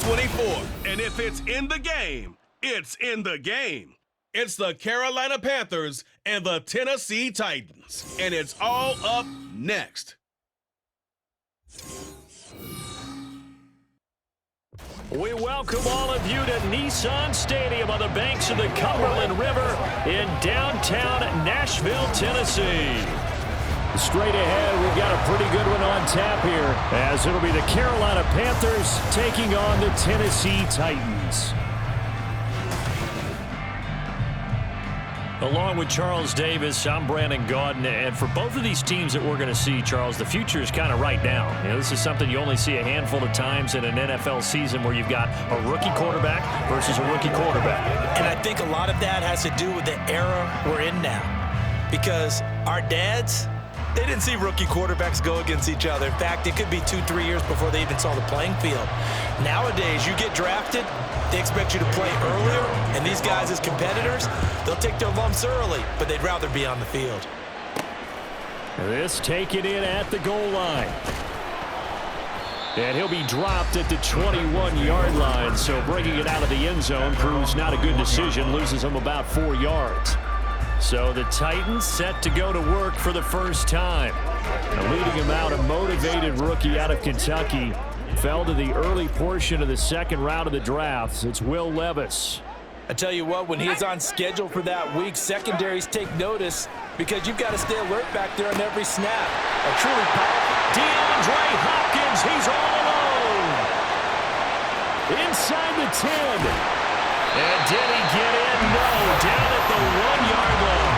24. And if it's in the game, it's in the game. It's the Carolina Panthers and the Tennessee Titans. And it's all up next. We welcome all of you to Nissan Stadium on the banks of the Cumberland River in downtown Nashville, Tennessee. Straight ahead, we've got a pretty good one on tap here, as it'll be the Carolina Panthers taking on the Tennessee Titans. Along with Charles Davis, I'm Brandon Gaudin, and for both of these teams that we're going to see, Charles, the future is kind of right now. You know, this is something you only see a handful of times in an NFL season where you've got a rookie quarterback versus a rookie quarterback. And I think a lot of that has to do with the era we're in now, because our dads, they didn't see rookie quarterbacks go against each other. In fact, it could be 2-3 years before they even saw the playing field. Nowadays, you get drafted, they expect you to play earlier, and these guys as competitors, they'll take their lumps early, but they'd rather be on the field. This taken in at the goal line. And he'll be dropped at the 21-yard line, so bringing it out of the end zone proves not a good decision, loses him about 4 yards. So the Titans set to go to work for the first time. And leading him out, a motivated rookie out of Kentucky. Fell to the early portion of the second round of the draft. It's Will Levis. I tell you what, when he's on schedule for that week, secondaries take notice because you've got to stay alert back there on every snap. A truly powerful DeAndre Hopkins, he's all alone. Inside the 10. And did he get in? No, down at the 1-yard line.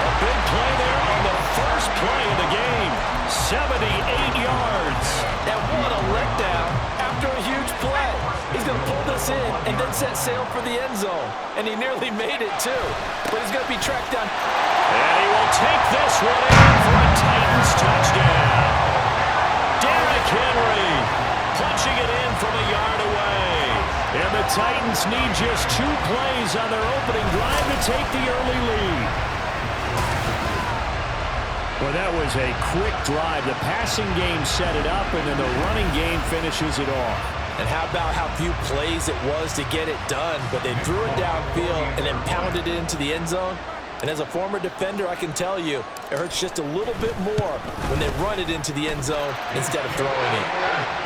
A big play there on the first play of the game. 78 yards. And what a letdown after a huge play. He's going to pull this in and then set sail for the end zone. And he nearly made it, too. But he's going to be tracked down. And he will take this one in for a Titans touchdown. Derrick Henry punching it in from a yard away. And the Titans need just 2 plays on their opening drive to take the early lead. Well, that was a quick drive. The passing game set it up, and then the running game finishes it off. And how about how few plays it was to get it done, but they threw it downfield and then pounded it into the end zone. And as a former defender, I can tell you, it hurts just a little bit more when they run it into the end zone instead of throwing it.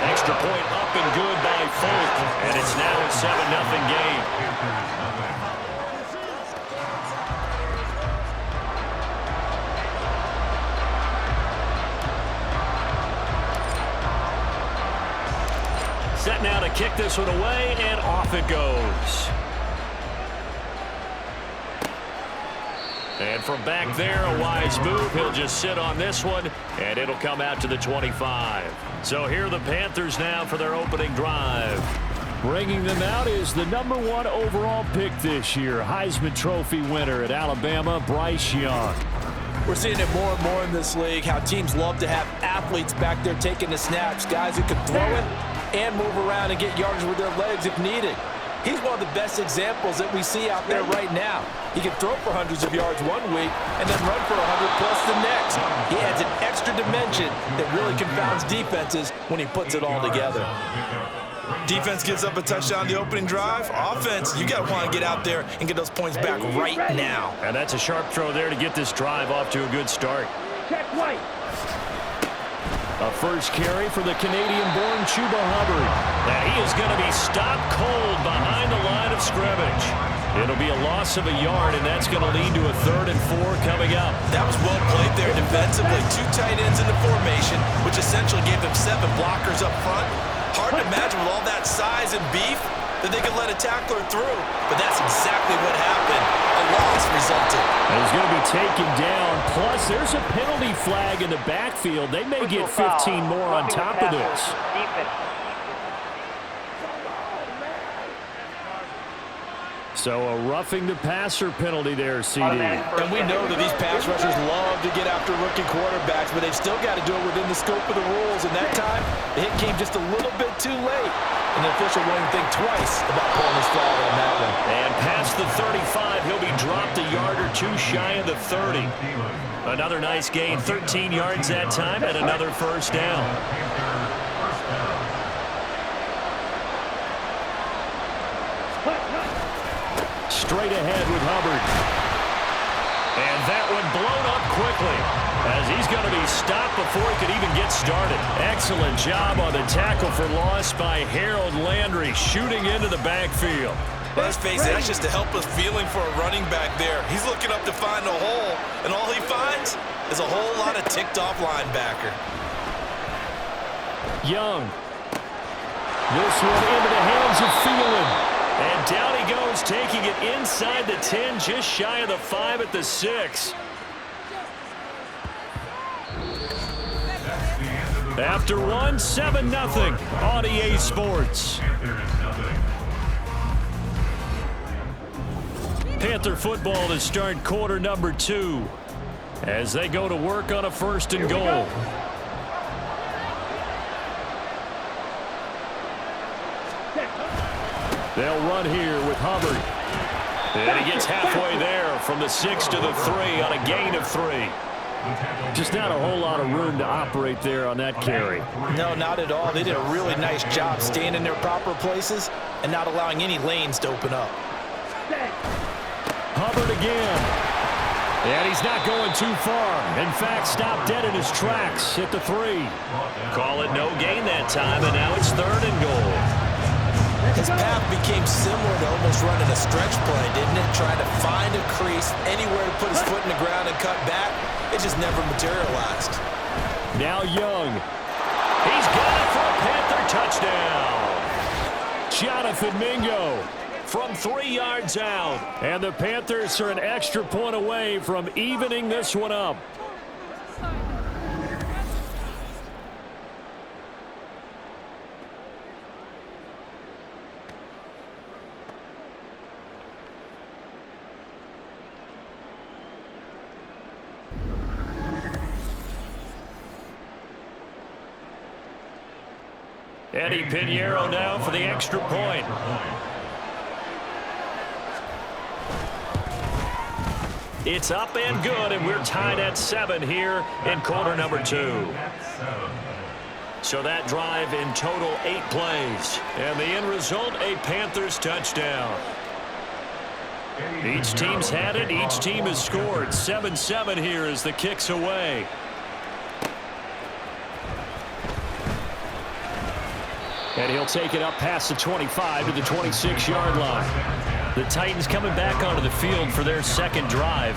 Extra point up and good by Folk, and it's now a 7-0 game. Set now to kick this one away, and off it goes. And from back there, a wise move. He'll just sit on this one, and it'll come out to the 25. So here are the Panthers now for their opening drive. Bringing them out is the #1 overall pick this year, Heisman Trophy winner at Alabama, Bryce Young. We're seeing it more and more in this league, how teams love to have athletes back there taking the snaps, guys who can throw it and move around and get yardage with their legs if needed. He's one of the best examples that we see out there right now. He can throw for hundreds of yards one week and then run for 100+ the next. He adds an extra dimension that really confounds defenses when he puts it all together. Defense gives up a touchdown the opening drive. Offense, you got to want to get out there and get those points back right now. And that's a sharp throw there to get this drive off to a good start. Check white. A first carry for the Canadian-born Chuba Hubbard. And he is going to be stopped cold behind the line of scrimmage. It'll be a loss of a yard, and that's going to lead to a 3rd and 4 coming up. That was well played there defensively. 2 tight ends in the formation, which essentially gave them 7 blockers up front. Hard to imagine with all that size and beef that they could let a tackler through. But that's exactly what happened. A loss resulted. And he's going to be taken down. Plus, there's a penalty flag in the backfield. They may get 15 more on top of this. So a roughing the passer penalty there, CD. And we know that these pass rushers love to get after rookie quarterbacks, but they've still got to do it within the scope of the rules. And that time, the hit came just a little bit too late. And the official won't even think twice about pulling his flag on that one. And past the 35, he'll be dropped a yard or 2 shy of the 30. Another nice gain, 13 yards that time, and another first down. Straight ahead with Hubbard. And that one blown up quickly as he's going to be stopped before he could even get started. Excellent job on the tackle for loss by Harold Landry, shooting into the backfield. Let's face it, that's just a helpless feeling for a running back there. He's looking up to find a hole, and all he finds is a whole lot of ticked-off linebacker. Young. This one into the hands of Phelan. And down he goes, taking it inside the 10, just shy of the 5 at the 6. After one, 7-0 on EA Sports. Panther football to start quarter number 2 as they go to work on a 1st and goal. They'll run here with Hubbard. And he gets halfway there from the 6 to the 3 on a gain of 3. Just not a whole lot of room to operate there on that carry. No, not at all. They did a really nice job staying in their proper places and not allowing any lanes to open up. Hubbard again. And he's not going too far. In fact, stopped dead in his tracks at the 3. Call it no gain that time, and now it's 3rd and goal. His path became similar to almost running a stretch play, didn't it? Trying to find a crease, anywhere to put his foot in the ground and cut back. It just never materialized. Now Young. He's got it for a Panther touchdown. Jonathan Mingo from 3 yards out. And the Panthers are an extra point away from evening this one up. Eddie Pinheiro now for the extra point. It's up and good, and we're tied at 7 here in quarter number 2. So that drive in total 8 plays. And the end result, a Panthers touchdown. Each team's had it. Each team has scored. 7-7 here as the kick's away. And he'll take it up past the 25 to the 26-yard line. The Titans coming back onto the field for their 2nd drive.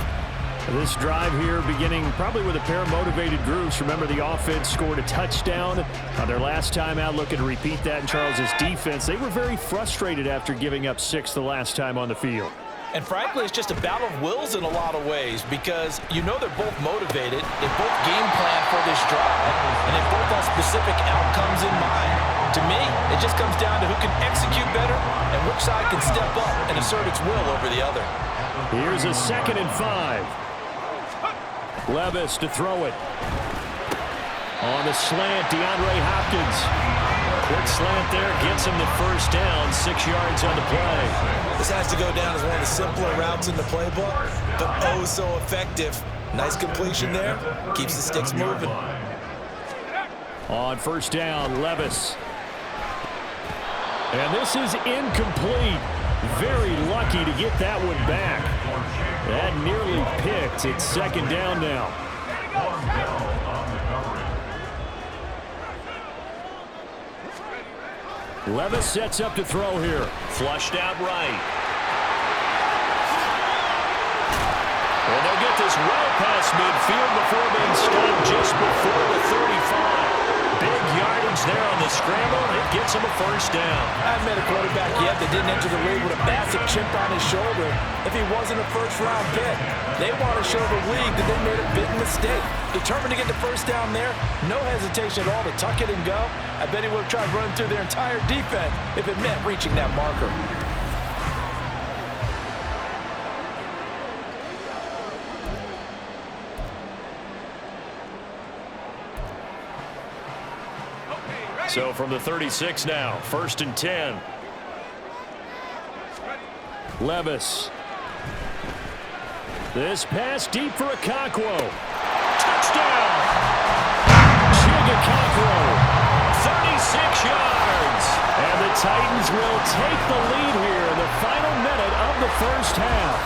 This drive here beginning probably with a pair of motivated groups. Remember, the offense scored a touchdown on their last time out, looking to repeat that in Charles's defense. They were very frustrated after giving up 6 the last time on the field. And frankly, it's just a battle of wills in a lot of ways because you know they're both motivated. They both game plan for this drive, and they both have specific outcomes in mind. To me, it just comes down to who can execute better and which side can step up and assert its will over the other. Here's a 2nd and 5. Levis to throw it. On the slant, DeAndre Hopkins. Quick slant there, gets him the 1st down, 6 yards on the play. This has to go down as one of the simpler routes in the playbook, but oh so effective. Nice completion there, keeps the sticks moving. On 1st down, Levis. And this is incomplete. Very lucky to get that one back. That nearly picked. It's 2nd down now. Levis sets up to throw here. Flushed out right. And they'll get this well past midfield before being stopped just before the 35. Big yardage there on the scramble, and it gets him a 1st down. I haven't met a quarterback yet that didn't enter the league with a massive chip on his shoulder if he wasn't a 1st-round pick. They want to show the league that they made a big mistake. Determined to get the 1st down there, no hesitation at all to tuck it and go. I bet he would have tried running through their entire defense if it meant reaching that marker. So from the 36 now, 1st and 10. Levis. This pass deep for Okonkwo. Touchdown! Okonkwo, 36 yards. And the Titans will take the lead here in the first half.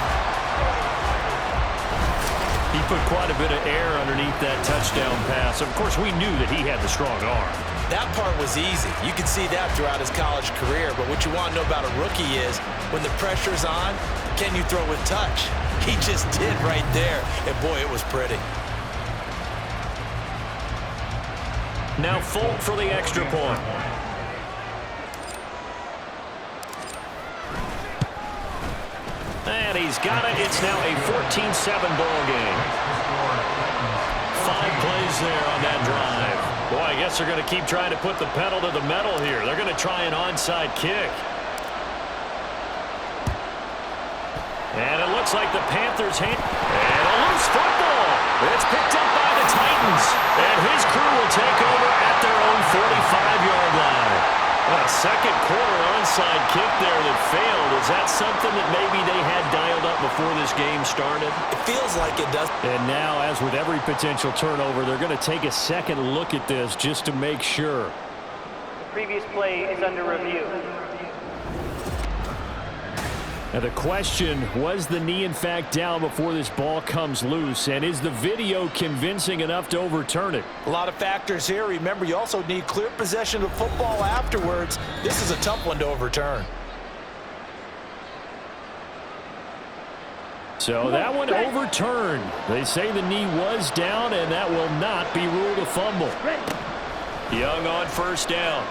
He put quite a bit of air underneath that touchdown pass. Of course, we knew that he had the strong arm. That part was easy. You could see that throughout his college career. But what you want to know about a rookie is when the pressure's on, can you throw with touch? He just did right there. And, boy, it was pretty. Now Folk for the extra point. And he's got it. It's now a 14-7 ball game. 5 plays there on that drive. Boy, I guess they're going to keep trying to put the pedal to the metal here. They're going to try an onside kick. And it looks like the Panthers and a loose football. It's picked up by the Titans. And his crew will take over at their own 45-yard line. A second quarter onside kick there that failed. Is that something that maybe they had dialed up before this game started? It feels like it does. And now, as with every potential turnover, they're going to take a second look at this just to make sure. The previous play is under review. Now the question, was the knee in fact down before this ball comes loose? And is the video convincing enough to overturn it? A lot of factors here. Remember, you also need clear possession of football afterwards. This is a tough one to overturn. So that one overturned. They say the knee was down, and that will not be ruled a fumble. Young on first down.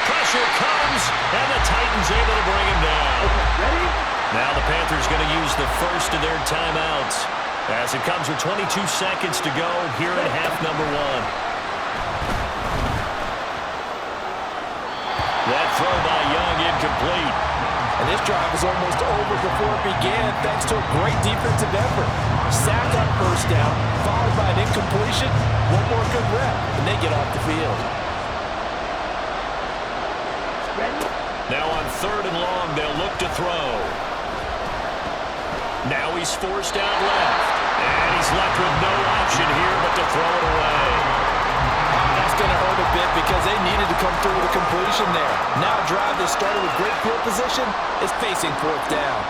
Pressure comes, and the Titans able to bring him down. Now the Panthers going to use the first of their timeouts as it comes with 22 seconds to go here in half number 1. That throw by Young incomplete. And this drive was almost over before it began thanks to a great defensive effort. Sack on first down, followed by an incompletion. One more good rep, and they get off the field. Now on 3rd and long, they'll look to throw. Now he's forced out left. And he's left with no option here but to throw it away. That's going to hurt a bit because they needed to come through with a completion there. Now a drive that started with great field position is facing 4th down.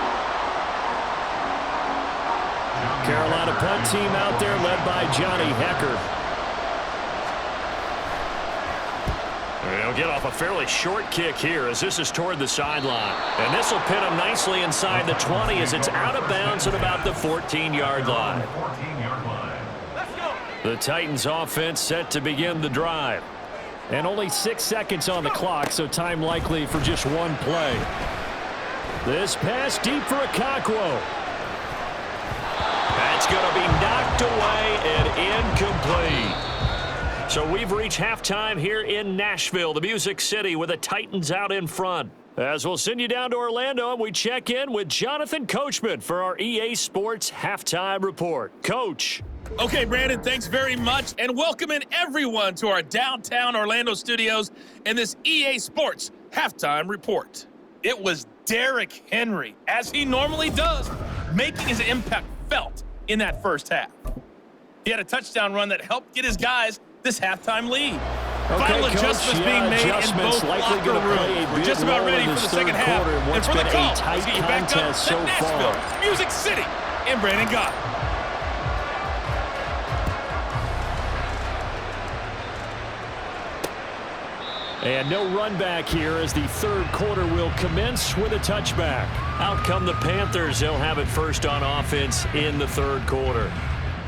Carolina punt team out there led by Johnny Hecker. They'll get off a fairly short kick here as this is toward the sideline. And this will pin him nicely inside the 20 as it's out of bounds at about the 14-yard line. The Titans offense set to begin the drive. And only 6 seconds on the clock, so time likely for just one play. This pass deep for Okakwo. That's going to be knocked away and incomplete. So we've reached halftime here in Nashville, the Music City, with the Titans out in front. As we'll send you down to Orlando, and we check in with Jonathan Coachman for our EA Sports Halftime Report. Coach. Okay, Brandon, thanks very much, and welcoming everyone to our downtown Orlando studios and this EA Sports Halftime Report. It was Derrick Henry, as he normally does, making his impact felt in that first half. He had a touchdown run that helped get his guys this halftime lead. Final adjustments being made in both locker rooms. We're just about ready for the second half. And for the call, let's get you back up to Nashville, Music City, and Brandon Gott. And no run back here as the 3rd quarter will commence with a touchback. Out come the Panthers. They'll have it first on offense in the 3rd quarter.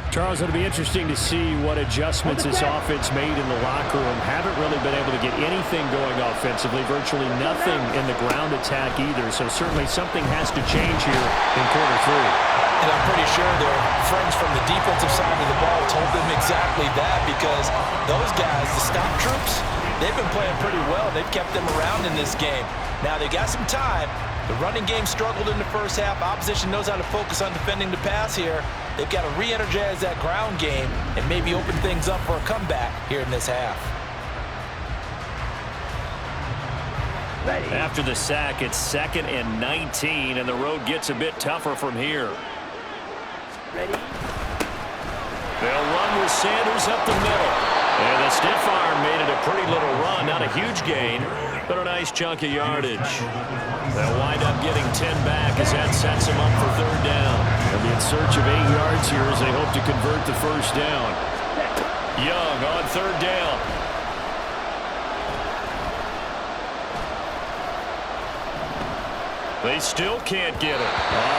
Charles, it'll be interesting to see what adjustments this offense made in the locker room. Haven't really been able to get anything going offensively, virtually nothing in the ground attack either. So certainly something has to change here in quarter 3. And I'm pretty sure their friends from the defensive side of the ball told them exactly that because those guys, the stop troops, they've been playing pretty well. They've kept them around in this game. Now they got some time. The running game struggled in the first half. Opposition knows how to focus on defending the pass here. They've got to re-energize that ground game and maybe open things up for a comeback here in this half. After the sack, it's 2nd and 19, and the road gets a bit tougher from here. Ready? They'll run with Sanders up the middle. And the stiff arm made it a pretty little run, not a huge gain. But a nice chunk of yardage. They'll wind up getting 10 back as that sets them up for third down. They'll be in search of 8 yards here as they hope to convert the first down. Young on third down. They still can't get it.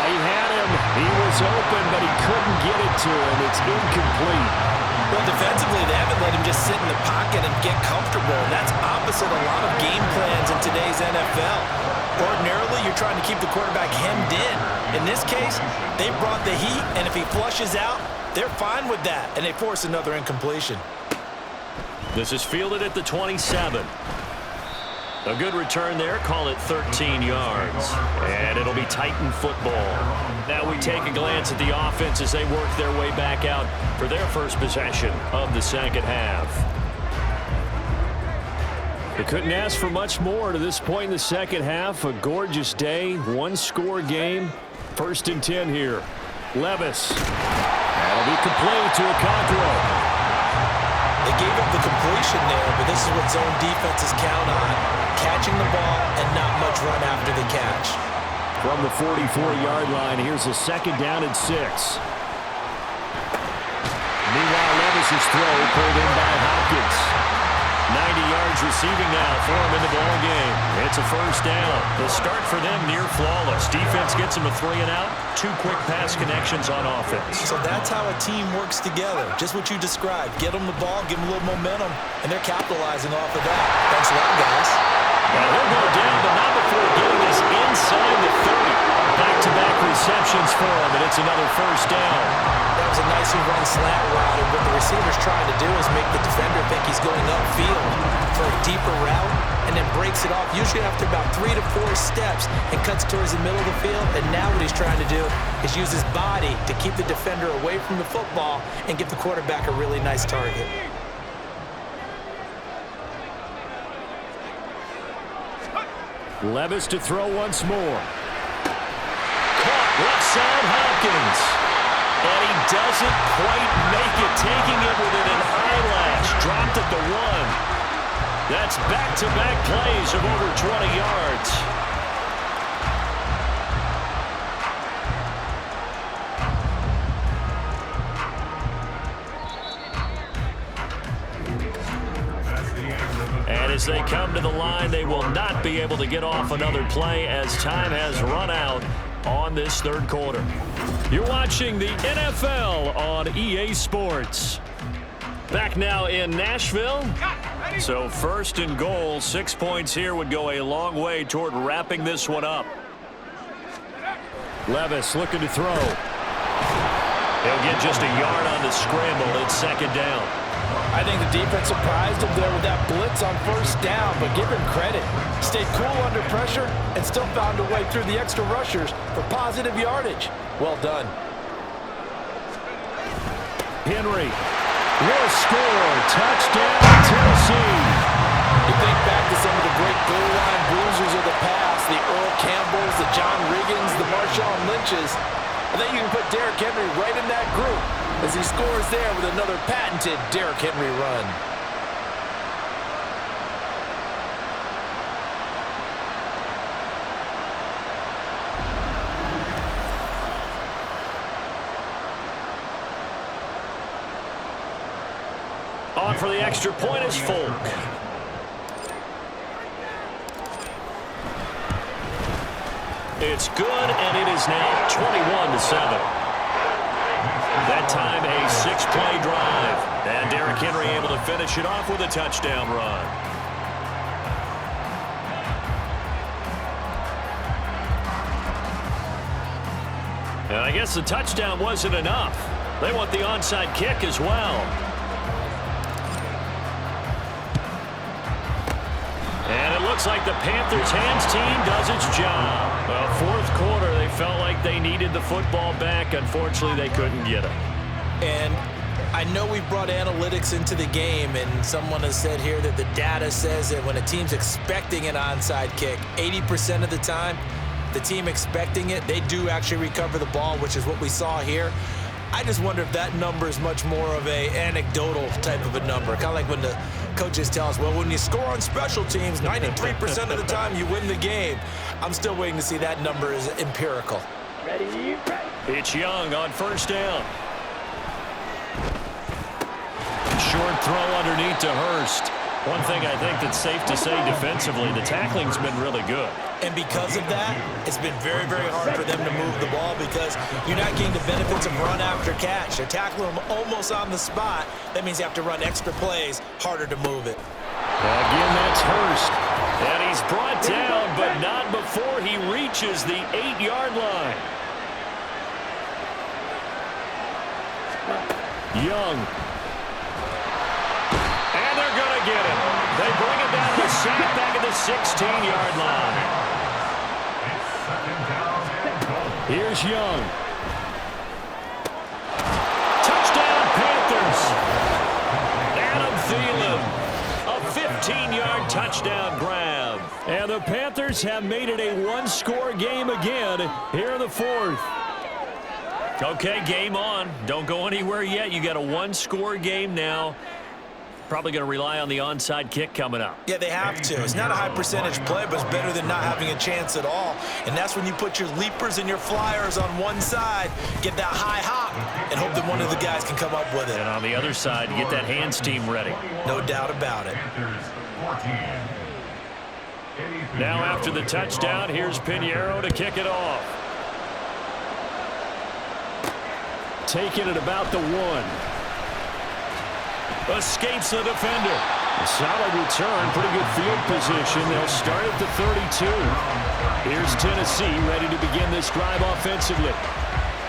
He had him. He was open, but he couldn't get it to him. It's incomplete. Well, defensively, they haven't let him just sit in the pocket and get comfortable. And that's opposite a lot of game plans in today's NFL. Ordinarily, you're trying to keep the quarterback hemmed in. In this case, they brought the heat, and if he flushes out, they're fine with that, and they force another incompletion. This is fielded at the 27. A good return there, call it 13 yards. And it'll be Titan football. Now we take a glance at the offense as they work their way back out for their first possession of the second half. They couldn't ask for much more to this point in the second half. A gorgeous day, one-score game. 1st and 10 here. Levis. That'll be complete to Okonkwo. They gave up the completion there, but this is what zone defenses count on. Catching the ball and not much run after the catch. From the 44-yard line, here's a 2nd down and 6. Meanwhile, Levis' throw pulled in by Hopkins. 90 yards receiving now for him in the ball game. It's a first down. The start for them near flawless. Defense gets them a 3 and out. 2 quick pass connections on offense. So that's how a team works together. Just what you described. Get them the ball, give them a little momentum, and they're capitalizing off of that. Thanks a lot, guys. Well, he'll go down, but not before getting us inside the 30. Back-to-back receptions for him, and it's another first down. That was a nicely run slant route, and what the receiver's trying to do is make the defender think he's going upfield for a deeper route, and then breaks it off, usually after about 3 to 4 steps, and cuts towards the middle of the field. And now what he's trying to do is use his body to keep the defender away from the football and give the quarterback a really nice target. Levis to throw once more. Caught left side Hopkins. And he doesn't quite make it, taking it with an eyelash. Dropped at the 1. That's back-to-back plays of over 20 yards. And as they come to the line, they will not be able to get off another play as time has run out on this third quarter. You're watching the NFL on EA Sports. Back now in Nashville. So 1st and goal, 6 points here would go a long way toward wrapping this one up. Levis looking to throw. He'll get just a yard on the scramble. It's 2nd down. I think the defense surprised him there with that blitz on first down, but give him credit. Stayed cool under pressure and still found a way through the extra rushers for positive yardage. Well done. Henry will score. Touchdown, Tennessee. You think back to some of the great goal line bruisers of the past, the Earl Campbells, the John Riggins, the Marshawn Lynches. I think you can put Derrick Henry right in that group as he scores there with another patented Derrick Henry run. On for the extra point is Folk. It's good, and it is now 21-7. That time a 6-play drive. And Derrick Henry able to finish it off with a touchdown run. And I guess the touchdown wasn't enough. They want the onside kick as well. And it looks like the Panthers' hands team does its job. Well, 4th quarter, they felt like they needed the football back. Unfortunately, they couldn't get it. And I know we've brought analytics into the game, and someone has said here that the data says that when a team's expecting an onside kick, 80% of the time, the team expecting it, they do actually recover the ball, which is what we saw here. I just wonder if that number is much more of a anecdotal type of a number, kind of like when the coaches tell us, well, when you score on special teams, 93% of the time you win the game. I'm still waiting to see that number is empirical. Ready? It's Young on first down. Short throw underneath to Hurst. One thing I think that's safe to say defensively, the tackling's been really good. And because of that, it's been very, very hard for them to move the ball because you're not getting the benefits of run after catch. They're tackling them almost on the spot. That means you have to run extra plays, harder to move it. Again, that's Hurst. And he's brought down, but not before he reaches the 8-yard line. Young. And they're going to get it. They bring it down to sack back at the 16-yard line. Here's Young. Touchdown, Panthers. Adam Thielen. A 15-yard touchdown grab. And the Panthers have made it a one-score game again here in the fourth. Okay, game on. Don't go anywhere yet. You got a one-score game now. Probably going to rely on the onside kick coming up. Yeah, they have to. It's not a high percentage play, but it's better than not having a chance at all. And that's when you put your leapers and your flyers on one side, get that high hop, and hope that one of the guys can come up with it. And on the other side, get that hands team ready. No doubt about it. Now after the touchdown, here's Pinheiro to kick it off. Taking it about the 1. Escapes the defender. A solid return, pretty good field position. They'll start at the 32. Here's Tennessee ready to begin this drive offensively.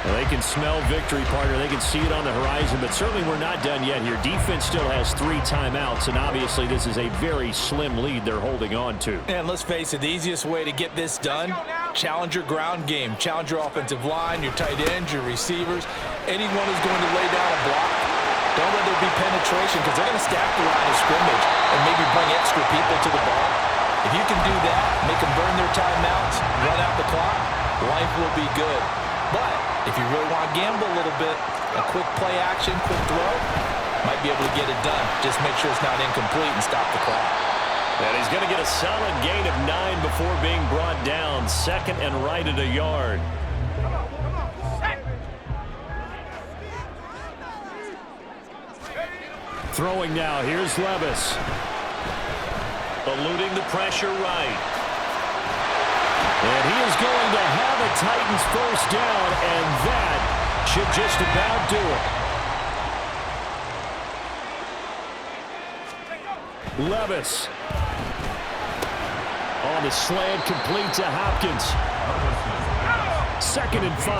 Well, they can smell victory, partner. They can see it on the horizon, but certainly we're not done yet here. Defense still has 3 timeouts, and obviously this is a very slim lead they're holding on to. And let's face it, the easiest way to get this done, challenge your ground game. Challenge your offensive line, your tight ends, your receivers. Anyone who's going to lay down a block, don't let there be penetration because they're going to stack the line of scrimmage and maybe bring extra people to the ball. If you can do that, make them burn their timeouts, run out the clock, life will be good. But if you really want to gamble a little bit, a quick play action, quick throw, might be able to get it done. Just make sure it's not incomplete and stop the clock. And he's going to get a solid gain of 9 before being brought down. Second and right at a yard. Throwing now, here's Levis. Eluding the pressure right. And he is going to have a Titans first down, and that should just about do it. Levis. On the slant, complete to Hopkins. 2nd and 5.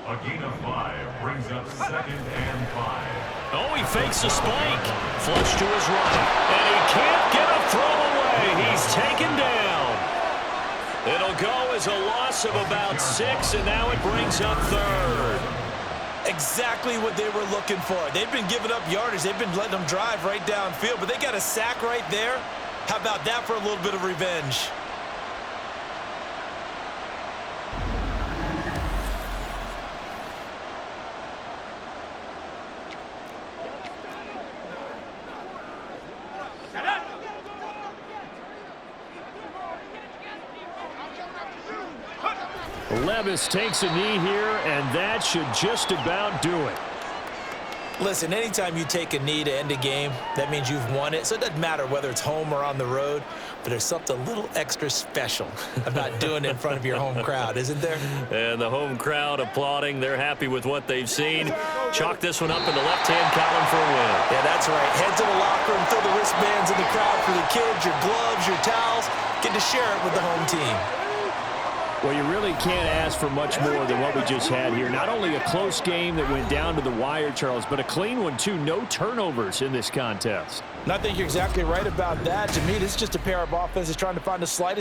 A gain of 5 brings up 2nd and 5. Oh, he fakes a spike. Flush to his right. And he can't get a throw away. He's taken down. It'll go as a loss of about 6, and now it brings up 3rd. Exactly what they were looking for. They've been giving up yardage. They've been letting them drive right downfield, but they got a sack right there. How about that for a little bit of revenge? Levis takes a knee here, and that should just about do it. Listen, anytime you take a knee to end a game, that means you've won it. So it doesn't matter whether it's home or on the road, but there's something a little extra special about doing it in front of your home crowd, isn't there? And the home crowd applauding. They're happy with what they've seen. Chalk this one up in the left-hand column for a win. Yeah, that's right. Head to the locker room, throw the wristbands in the crowd for the kids, your gloves, your towels. Get to share it with the home team. Well, you really can't ask for much more than what we just had here. Not only a close game that went down to the wire, Charles, but a clean one, too. No turnovers in this contest. And I think you're exactly right about that. To me, this is just a pair of offenses trying to find the slightest